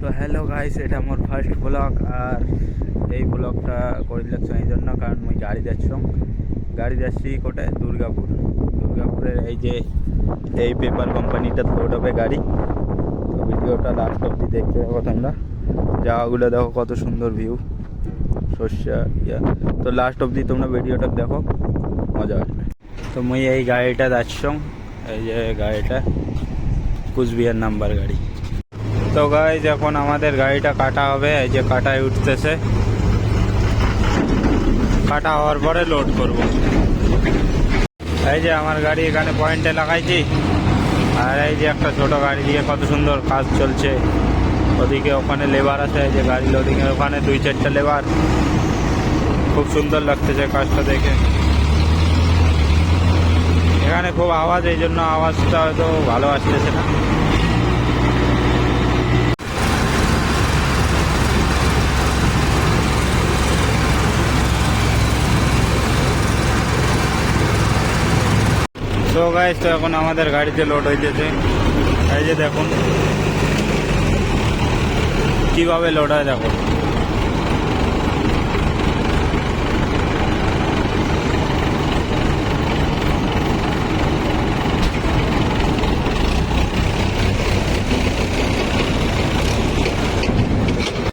তো hello guys, এটা আমার ফার্স্ট ব্লগ। আর এই ব্লগটা করে লাগছে এই জন্য কারণ মুই গাড়ি যাচ্ছি কোটায় দুর্গাপুরের এই পেপার কোম্পানিটা লোড হবে গাড়ি। তো ভিডিওটা লাস্ট অবধি দেখতে পাবো তোমরা। জায়গাগুলো দেখো কত সুন্দর ভিউ, সর্ষা তো লাস্ট অবধি তোমরা ভিডিওটা দেখো, মজা আসবে। তো মুই এই গাড়িটা যাচ্ছ, এই যে গাড়িটা কুচবিহার নাম্বার গাড়ি। তো গাইজ এখন আমাদের গাড়িটা কাটা হবে, এই যে কাটায় উঠতেছে, কাটা হওয়ার পরে লোড করব। এই যে আমার গাড়ি এখানে পয়েন্টে লাগাইছি, আর এই যে একটা ছোট গাড়ি দিয়ে কত সুন্দর কাজ চলছে। ওদিকে ওখানে লেবার আছে, এই যে গাড়ি লোডিং এর ওখানে 2-4টা লেবার, খুব সুন্দর লাগতেছে কাজটা দেখে। এখানে খুব আওয়াজ, এই জন্য আওয়াজটা হয়তো ভালো আসতেছে না। তো গাইস, তো এখন আমাদের গাড়িতে লোড হইতেছে। এই যে দেখুন কিভাবে লোড হয়, দেখো।